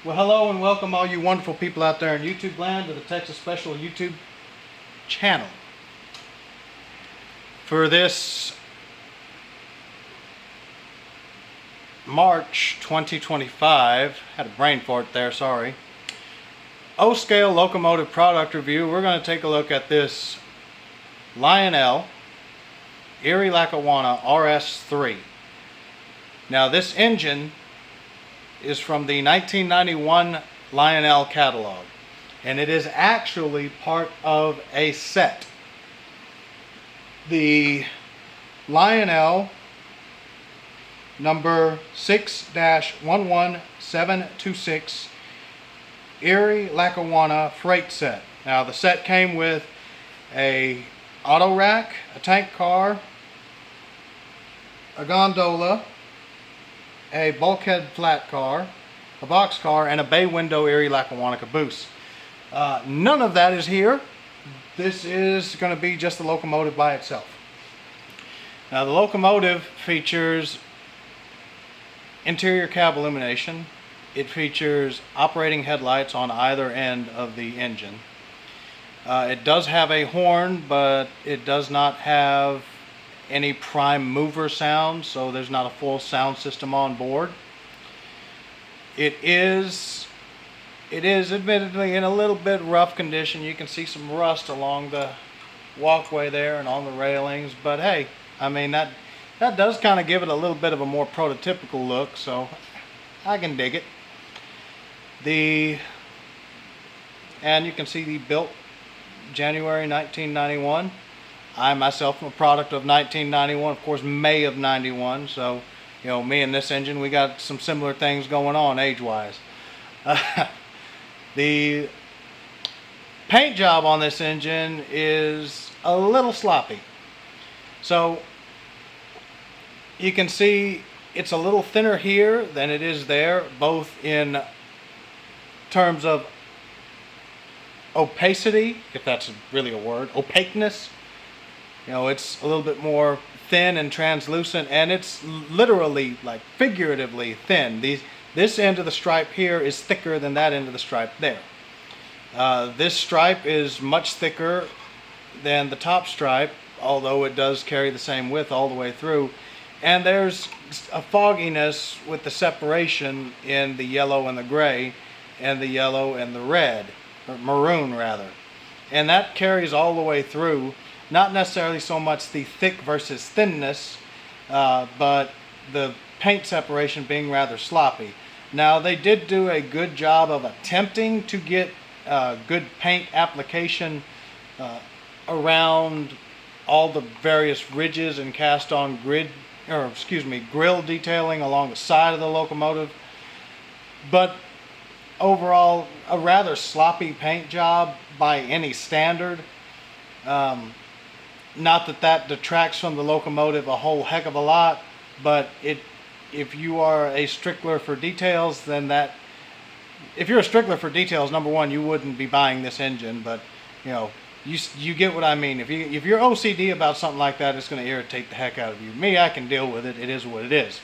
Well, hello and welcome all you wonderful people out there in YouTube land to the Texas Special YouTube channel. For this March 2025, had a brain fart there, sorry. O-scale locomotive product review, we're going to take a look at this Lionel Erie-Lackawanna RS-3. Now this engine is from the 1991 Lionel catalog, and it is actually part of a set. The Lionel number 6-11726 Erie-Lackawanna freight set. Now the set came with a auto rack, a tank car, a gondola, a bulkhead flat car, a box car, and a bay window Erie-Lackawanna caboose. None of that is here. This is going to be just the locomotive by itself. Now the locomotive features interior cab illumination. It features operating headlights on either end of the engine. It does have a horn, but it does not have any prime mover sound, so there's not a full sound system on board. It is admittedly in a little bit rough condition. You can see some rust along the walkway there and on the railings, but hey, I mean that does kind of give it a little bit of a more prototypical look, so I can dig it. And you can see the built January 1991. I myself am a product of 1991, of course May of 91, so you know, me and this engine, we got some similar things going on age-wise. The paint job on this engine is a little sloppy. So you can see it's a little thinner here than it is there, both in terms of opacity, if that's really a word, opaqueness. You know, it's a little bit more thin and translucent, and it's literally, like figuratively thin. This end of the stripe here is thicker than that end of the stripe there. This stripe is much thicker than the top stripe, although it does carry the same width all the way through. And there's a fogginess with the separation in the yellow and the gray, and the yellow and the red, or maroon rather. And that carries all the way through. Not necessarily so much the thick versus thinness, but the paint separation being rather sloppy. Now they did do a good job of attempting to get good paint application around all the various ridges and cast-on grill detailing along the side of the locomotive. But overall, a rather sloppy paint job by any standard. Not that that detracts from the locomotive a whole heck of a lot, but if you are a stickler for details, then if you're a stickler for details, number one, you wouldn't be buying this engine. But you know, you get what I mean. If you're OCD about something like that, it's going to irritate the heck out of you. Me, I can deal with it. It is what it is.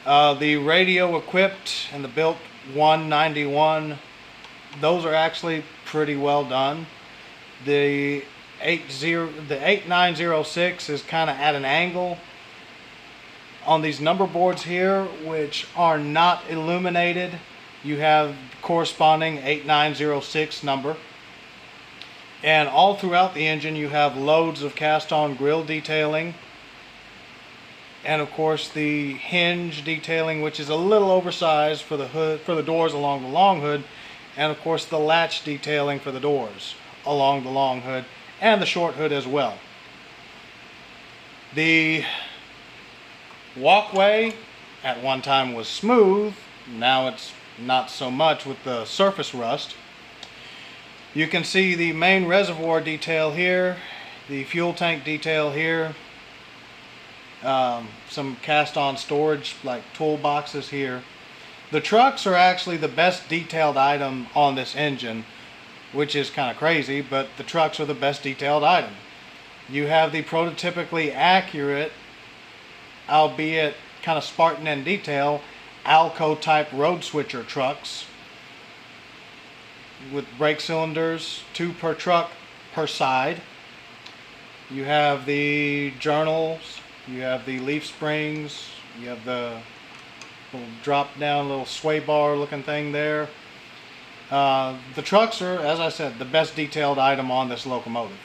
The radio equipped and the built 191, those are actually pretty well done. The 8906 is kind of at an angle on these number boards here, which are not illuminated. You have corresponding 8906 number, and all throughout the engine you have loads of cast-on grill detailing, and of course the hinge detailing, which is a little oversized for the hood, for the doors along the long hood, and of course the latch detailing for the doors along the long hood and the short hood as well. The walkway at one time was smooth. Now it's not so much with the surface rust. You can see the main reservoir detail here, the fuel tank detail here, some cast-on storage like toolboxes here. The trucks are actually the best detailed item on this engine, which is kind of crazy, but the trucks are the best detailed item. You have the prototypically accurate, albeit kind of Spartan in detail, Alco type road switcher trucks with brake cylinders, 2 per truck per side. You have the journals, you have the leaf springs, you have the little drop down little sway bar looking thing there. The trucks are, as I said, the best detailed item on this locomotive.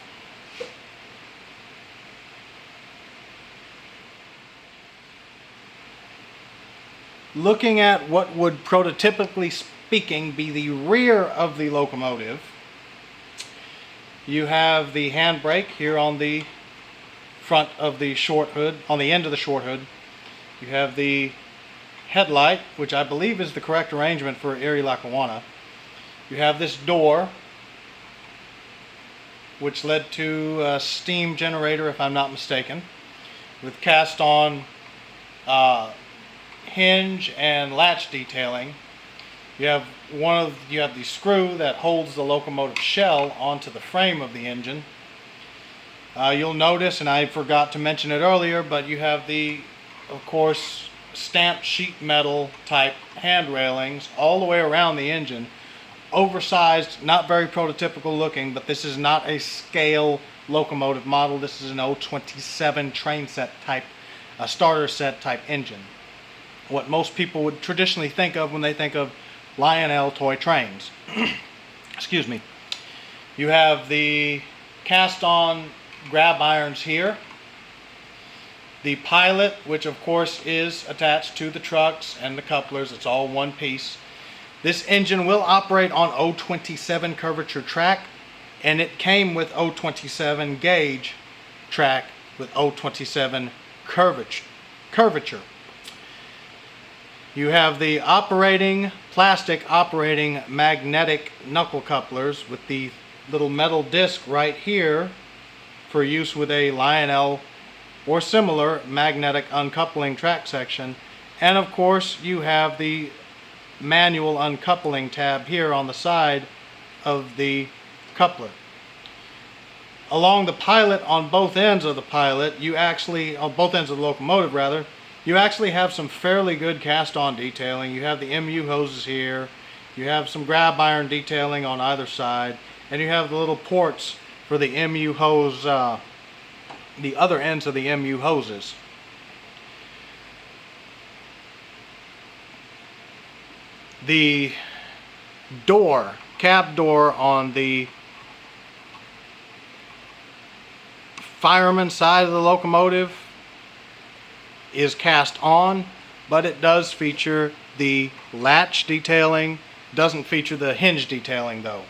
Looking at what would prototypically speaking be the rear of the locomotive, you have the handbrake here on the front of the short hood, on the end of the short hood. You have the headlight, which I believe is the correct arrangement for Erie-Lackawanna. You have this door, which led to a steam generator, if I'm not mistaken, with cast on hinge and latch detailing. You have the screw that holds the locomotive shell onto the frame of the engine. You'll notice, and I forgot to mention it earlier, but you have the, of course, stamped sheet metal type hand railings all the way around the engine. Oversized, not very prototypical looking, but this is not a scale locomotive model. This is an 027 train set type, a starter set type engine. What most people would traditionally think of when they think of Lionel toy trains. Excuse me. You have the cast on grab irons here. The pilot, which of course is attached to the trucks and the couplers, it's all one piece. This engine will operate on 027 curvature track, and it came with 027 gauge track with 027 curvature. You have the plastic operating magnetic knuckle couplers with the little metal disc right here for use with a Lionel or similar magnetic uncoupling track section. And of course you have the manual uncoupling tab here on the side of the coupler. Along the pilot, on both ends of the pilot, on both ends of the locomotive rather, you actually have some fairly good cast-on detailing. You have the MU hoses here, you have some grab iron detailing on either side, and you have the little ports for the MU hose, the other ends of the MU hoses. The door, cab door on the fireman side of the locomotive is cast on, but it does feature the latch detailing. Doesn't feature the hinge detailing though.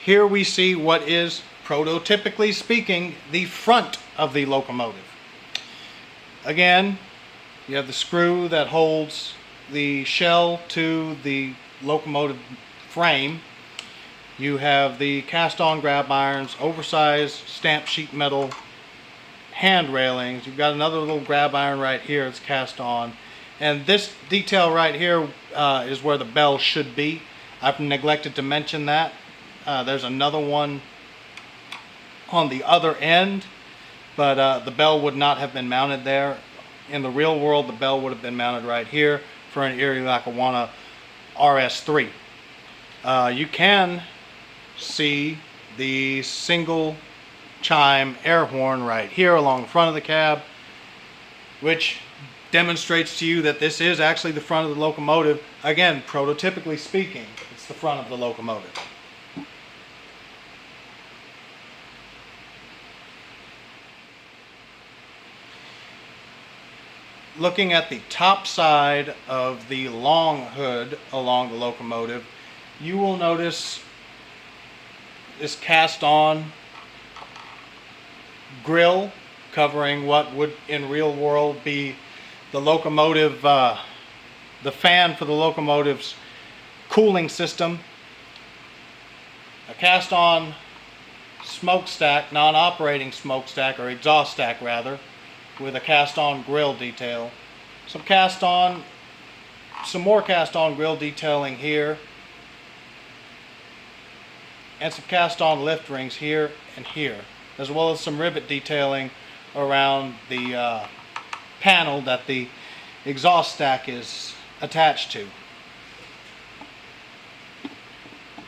Here we see what is, prototypically speaking, the front of the locomotive. Again, you have the screw that holds the shell to the locomotive frame. You have the cast-on grab irons, oversized stamped sheet metal hand railings. You've got another little grab iron right here that's cast on. And this detail right here is where the bell should be. I've neglected to mention that. There's another one on the other end, but the bell would not have been mounted there. In the real world, the bell would have been mounted right here for an Erie-Lackawanna RS-3. You can see the single chime air horn right here along the front of the cab, which demonstrates to you that this is actually the front of the locomotive. Again, prototypically speaking, it's the front of the locomotive. Looking at the top side of the long hood along the locomotive, you will notice this cast on grill covering what would in real world be the locomotive, the fan for the locomotive's cooling system. A cast on smokestack, non-operating smokestack, or exhaust stack rather, with a cast on grill detail. Some more cast on grill detailing here, and some cast on lift rings here and here, as well as some rivet detailing around the panel that the exhaust stack is attached to.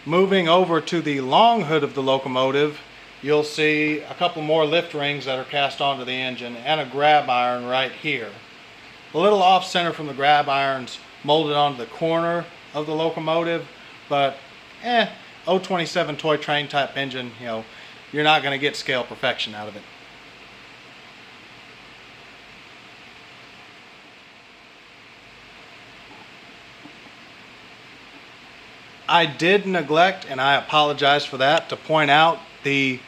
Moving over to the long hood of the locomotive, you'll see a couple more lift rings that are cast onto the engine and a grab iron right here. A little off center from the grab irons molded onto the corner of the locomotive, but 027 toy train type engine, you know, you're not going to get scale perfection out of it. I did neglect, and I apologize for that, to point out the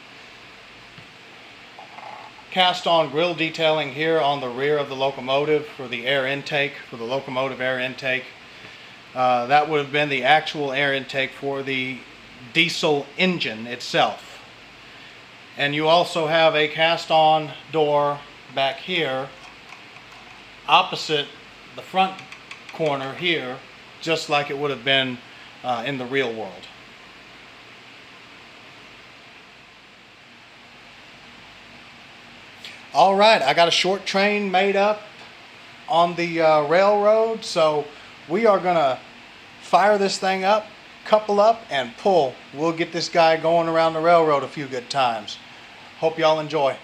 cast-on grill detailing here on the rear of the locomotive for the air intake, for the locomotive air intake. That would have been the actual air intake for the diesel engine itself. And you also have a cast-on door back here opposite the front corner here, just like it would have been in the real world. All right, I got a short train made up on the railroad, so we are gonna fire this thing up, couple up, and pull. We'll get this guy going around the railroad a few good times. Hope y'all enjoy.